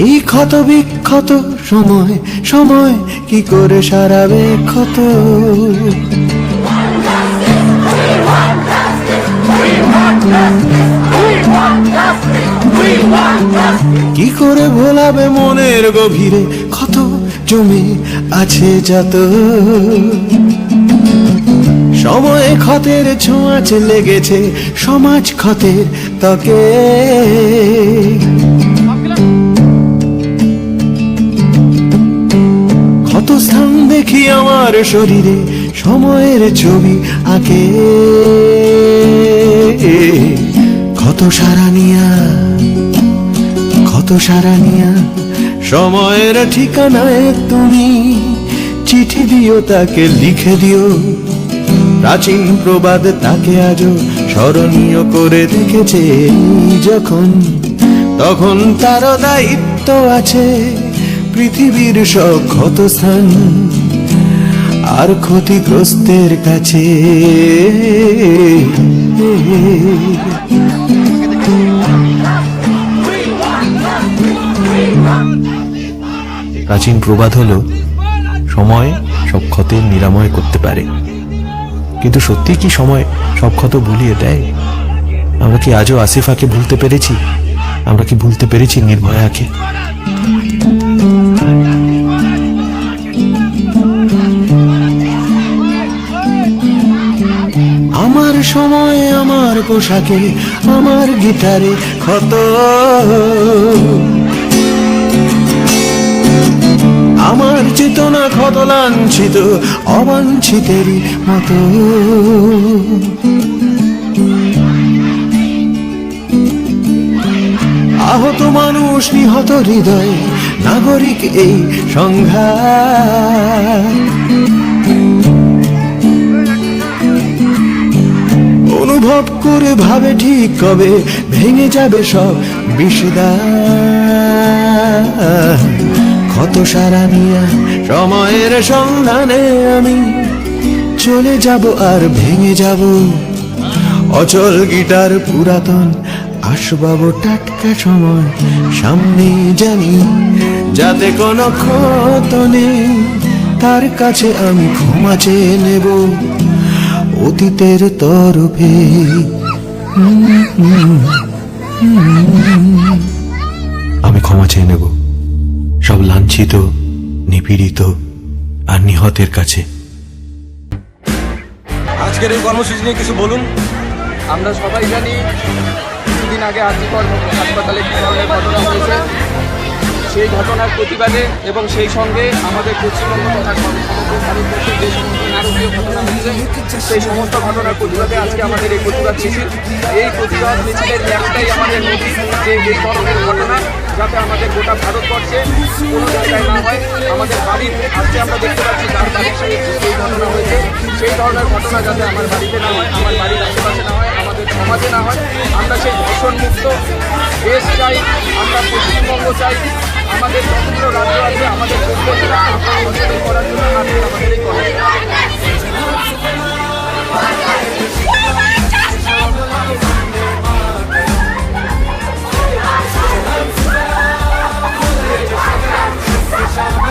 এই ক্ষত বিক্ষত সময় সময় কি করে সারাবে ক্ষত। কি করে ভোলাবে মনের গভীরে ক্ষত জমে আছে যত। সময় ক্ষতের ছোঁয়াচ লেগেছে সমাজ ক্ষতের ত্বকে। ক্ষত স্থান দেখি আমার শরীরে সময়ের ছবি আঁকে। ক্ষত সারা নিয়া ক্ষত সারা নিয়া সময়ের ঠিকানায় তুমি চিঠি দিও, তাকে লিখে দিও। প্রাচীন প্রবাদ তাকে আজও স্মরণীয় করে রেখেছে যখন, তখন তারও দায়িত্ব আছে পৃথিবীর সব ক্ষতস্থান আর ক্ষতিগ্রস্তের কাছে। প্রাচীন প্রবাদ হলো সময় সব ক্ষতের নিরাময় করতে পারে, কিন্তু সত্যি কি সময় সব ক্ষত ভুলিয়ে দেয়? আমরা কি আজও আসিফাকে ভুলতে পেরেছি? আমরা কি ভুলতে পেরেছি নির্ভয়াকে? আমার সময় আমার পোশাকে আমার গিটারে ক্ষত। আমার চেতনা ক্ষত লাঞ্ছিত অবাঞ্ছিতেরই মতো। আহত মানুষ নিহত হৃদয় নাগরিক এই সংঘাত। অনুভব করে ভাবে ঠিক কবে ভেঙে যাবে সব বিষদার। ক্ষত সারা নিয়া সময়ের সন্ধানে আমি চলে যাব আর ভেঙে যাব। অচল গিটার পুরাতন আসবাব টাটকা সময় সামনে জানি, যাতে কোনো ক্ষত নেই তার কাছে আমি ক্ষমা চেয়ে নেব অতীতের তরফে। আমি ক্ষমা চেয়ে নেব সব লাঞ্ছিত নিপীড়িত আর নিহতের কাছে। আজকের এই কর্মসূচি নিয়ে কিছু বলুন। আমরা সবাই জানি কিছুদিন আগে আরজিকর হাসপাতালে কী ধরনের ঘটনা হয়েছে। সেই ঘটনার প্রতিবাদে এবং সেই সঙ্গে আমাদের পশ্চিমবঙ্গ তথা সমগ্র ভারতবর্ষে যে সমস্ত নারকীয় ঘটনা হচ্ছে সেই সমস্ত ঘটনার প্রতিবাদে আজকে আমাদের এই প্রতিবাদ মিছিল। এই প্রতিবাদ মিছিলের একটাই আমাদের নীতি যে এই ধরনের ঘটনা যাতে আমাদের গোটা ভারতবর্ষে কোনো জায়গায় না হয়। আমাদের বাড়ির আজকে আমরা দেখতে পাচ্ছি যার বাড়ির সঙ্গে এই ঘটনা হয়েছে সেই ধরনের ঘটনা যাতে আমার বাড়িতে না হয়, আমার বাড়ির আশেপাশে না হয়, আমাদের সমাজে না হয়। আমরা সেই ধর্ষণমুক্ত দেশ চাই, আমরা পশ্চিমবঙ্গ চাই। আমাদের যতগুলো রাজ্য আছে আমাদের প্রত্যেকটা সংশোধন করার জন্য